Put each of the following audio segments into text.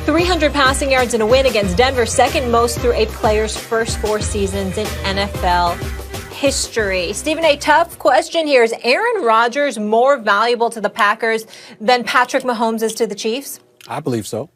300 passing yards in a win against Denver, second most through a player's first 4 seasons in NFL history. Stephen A., tough question here. Is Aaron Rodgers more valuable to the Packers than Patrick Mahomes is to the Chiefs? I believe so.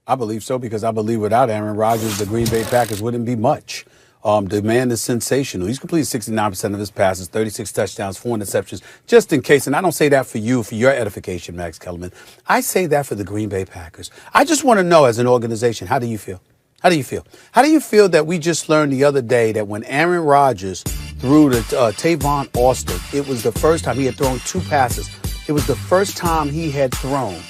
I believe so because I believe without Aaron Rodgers, the Green Bay Packers wouldn't be much. The man is sensational. He's completed 69% of his passes, 36 touchdowns, 4 interceptions. Just in case, and I don't say that for you, for your edification, Max Kellerman. I say that for the Green Bay Packers. I just want to know, as an organization, how do you feel? How do you feel? How do you feel that we just learned the other day that when Aaron Rodgers threw to Tavon Austin, it was the first time he had thrown 2 passes. It was the first time he had thrown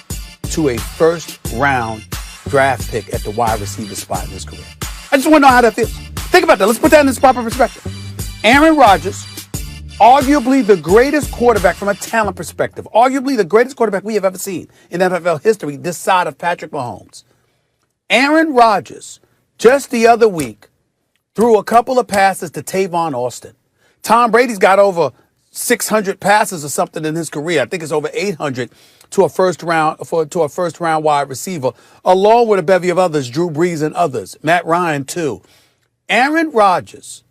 to a first-round draft pick at the wide receiver spot in his career. I just want to know how that feels. Think about that. Let's put that in its proper perspective. Aaron Rodgers, arguably the greatest quarterback from a talent perspective, arguably the greatest quarterback we have ever seen in NFL history this side of Patrick Mahomes. Aaron Rodgers, just the other week, threw a couple of passes to Tavon Austin. Tom Brady's got over 600 passes or something in his career. I think it's over 800 to a first round wide receiver, along with a bevy of others, Drew Brees and others, Matt Ryan too. Aaron Rodgers,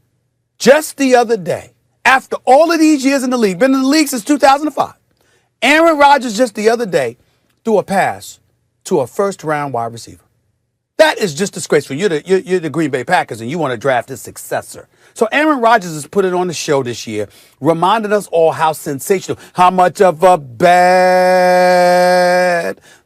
just the other day, after all of these years in the league, been in the league since 2005, Aaron Rodgers just the other day threw a pass to a first-round wide receiver. That is just disgraceful. You're the Green Bay Packers, and you want to draft his successor. So Aaron Rodgers has put it on the show this year, reminding us all how sensational, how much of a bad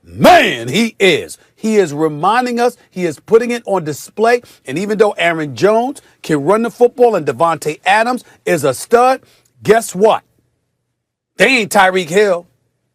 man he is. He is reminding us, he is putting it on display. And even though Aaron Jones can run the football and Devontae Adams is a stud, guess what? They ain't Tyreek Hill.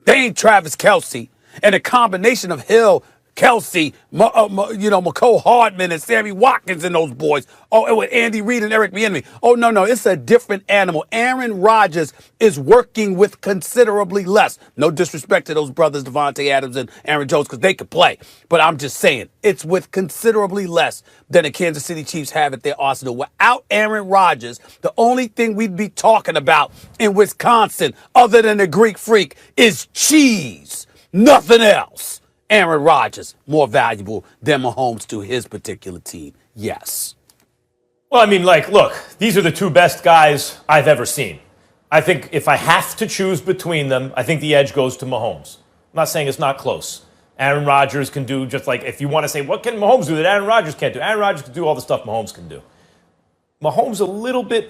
They ain't Travis Kelce. And a combination of Hill, Kelce, McCole Hardman and Sammy Watkins and those boys. Oh, and with Andy Reid and Eric Bieniemy. Oh, no, it's a different animal. Aaron Rodgers is working with considerably less. No disrespect to those brothers, Devontae Adams and Aaron Jones, because they could play. But I'm just saying, it's with considerably less than the Kansas City Chiefs have at their arsenal. Without Aaron Rodgers, the only thing we'd be talking about in Wisconsin, other than the Greek Freak, is cheese. Nothing else. Aaron Rodgers, more valuable than Mahomes to his particular team. Yes. Well, I mean, look, these are the 2 best guys I've ever seen. I think if I have to choose between them, I think the edge goes to Mahomes. I'm not saying it's not close. Aaron Rodgers can do just like, if you want to say, what can Mahomes do that Aaron Rodgers can't do? Aaron Rodgers can do all the stuff Mahomes can do. Mahomes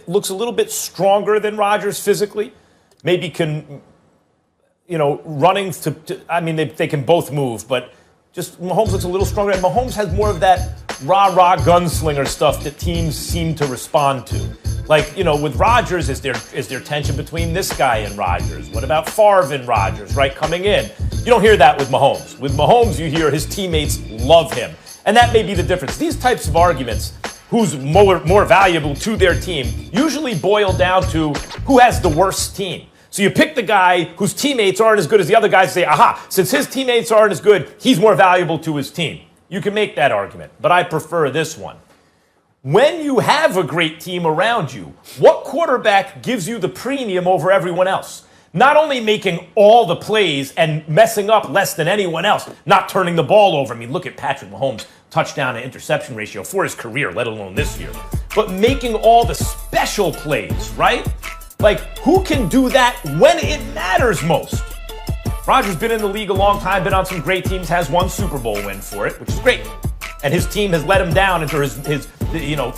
looks a little bit stronger than Rodgers physically. Maybe can... running they can both move, but just Mahomes looks a little stronger. And Mahomes has more of that rah-rah gunslinger stuff that teams seem to respond to. With Rodgers, is there tension between this guy and Rodgers? What about Favre and Rodgers, right, coming in? You don't hear that with Mahomes. With Mahomes, you hear his teammates love him. And that may be the difference. These types of arguments, who's more valuable to their team, usually boil down to who has the worst team. So you pick the guy whose teammates aren't as good as the other guys and say, aha, since his teammates aren't as good, he's more valuable to his team. You can make that argument, but I prefer this one. When you have a great team around you, what quarterback gives you the premium over everyone else? Not only making all the plays and messing up less than anyone else, not turning the ball over. I mean, look at Patrick Mahomes' touchdown to interception ratio for his career, let alone this year. But making all the special plays, right? Who can do that when it matters most? Rodgers been in the league a long time, been on some great teams, has 1 Super Bowl win for it, which is great. And his team has let him down, his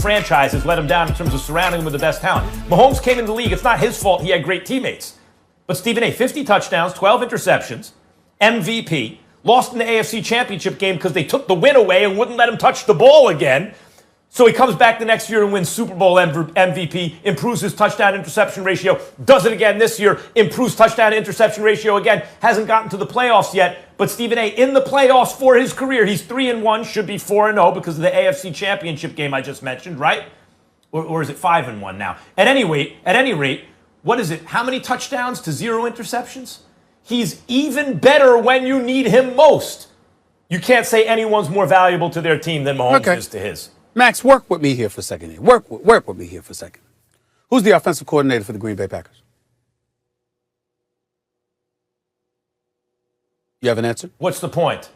franchise has let him down in terms of surrounding him with the best talent. Mahomes came in the league. It's not his fault he had great teammates. But Stephen A., 50 touchdowns, 12 interceptions, MVP, lost in the AFC Championship game because they took the win away and wouldn't let him touch the ball again. So he comes back the next year and wins Super Bowl MVP, improves his touchdown-interception ratio, does it again this year, improves touchdown-interception ratio again, hasn't gotten to the playoffs yet. But Stephen A., in the playoffs for his career, he's 3-1, should be 4-0 because of the AFC Championship game I just mentioned, right? Or is it 5-1 now? At any rate, what is it? How many touchdowns to 0 interceptions? He's even better when you need him most. You can't say anyone's more valuable to their team than Mahomes is to his. Max, work with me here for a second. Work with me here for a second. Who's the offensive coordinator for the Green Bay Packers? You have an answer? What's the point?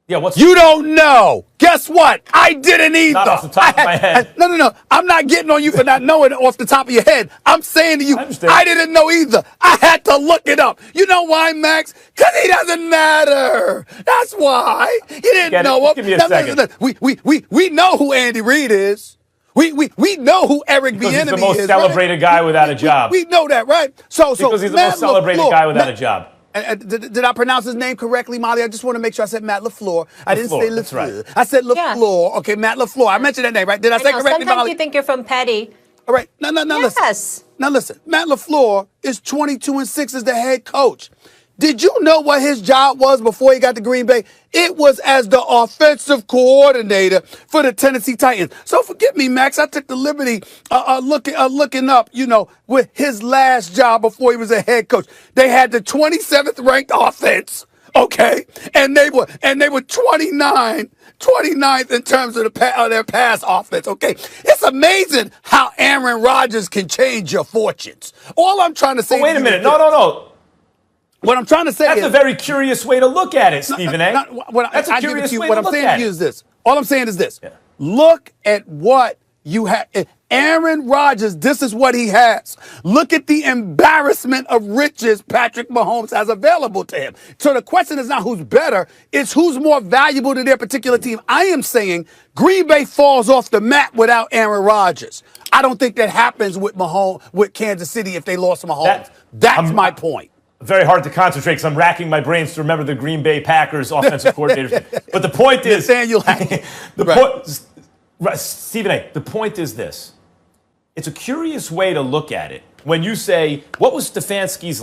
Yeah, what's You don't know. Guess what? I didn't either. Not off the top of my head. No. I'm not getting on you for not knowing it off the top of your head. I'm saying to you, I didn't know either. I had to look it up. You know why, Max? Because he doesn't matter. That's why. You didn't know him. Give me a second. We know who Andy Reid is. We know who Eric Bieniemy is. He's the most celebrated guy without a job. We know that, right? Because he's the most celebrated guy without a job. Did I pronounce his name correctly, Molly? I just want to make sure I said Matt LaFleur. I didn't say LaFleur. Right. I said LaFleur. Yeah. Okay, Matt LaFleur. I mentioned that name, right? Did I say correctly, Sometimes Molly? you think you're from Petty. All right. No, yes. Listen. Now listen. Matt LaFleur is 22-6 as the head coach. Did you know what his job was before he got to Green Bay? It was as the offensive coordinator for the Tennessee Titans. So forgive me, Max. I took the liberty looking up, with his last job before he was a head coach. They had the 27th ranked offense, okay, and they were 29th in terms of their pass offense, okay? It's amazing how Aaron Rodgers can change your fortunes. All I'm trying to say. Wait a minute. No. What I'm trying to say That's a very curious way to look at it, Stephen A. That's a curious way to look at it. What I'm saying to you is this. All I'm saying is this. Yeah. Look at what you have. Aaron Rodgers, this is what he has. Look at the embarrassment of riches Patrick Mahomes has available to him. So the question is not who's better, it's who's more valuable to their particular team. I am saying Green Bay falls off the map without Aaron Rodgers. I don't think that happens with Kansas City if they lost Mahomes. That's my point. Very hard to concentrate because I'm racking my brains to remember the Green Bay Packers offensive coordinators. But the point is, Stephen A., the point is this. It's a curious way to look at it. When you say, what was LaFleur's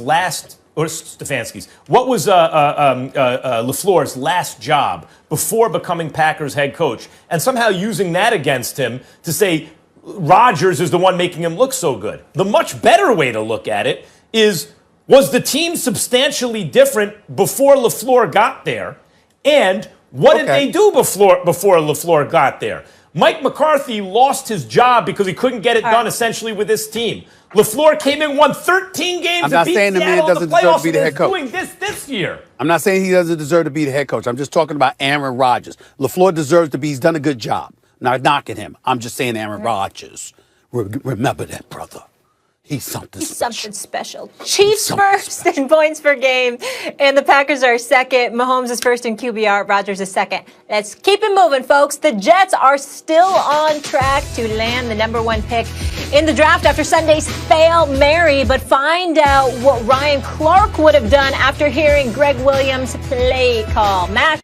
last job before becoming Packers head coach, and somehow using that against him to say Rodgers is the one making him look so good. The much better way to look at it is, was the team substantially different before LaFleur got there? And what did they do before LaFleur got there? Mike McCarthy lost his job because he couldn't get it done essentially with this team. LaFleur came in, won 13 games, and beat Seattle in the playoffs, and is doing this year. I'm not saying he doesn't deserve to be the head coach. I'm just talking about Aaron Rodgers. LaFleur deserves to be. He's done a good job. I'm not knocking him. I'm just saying Aaron Rodgers. Remember that, brother. He's something special. Chiefs first in points per game, and the Packers are second. Mahomes is first in QBR. Rodgers is second. Let's keep it moving, folks. The Jets are still on track to land the #1 pick in the draft after Sunday's Hail Mary, but find out what Ryan Clark would have done after hearing Greg Williams' play call. Matt.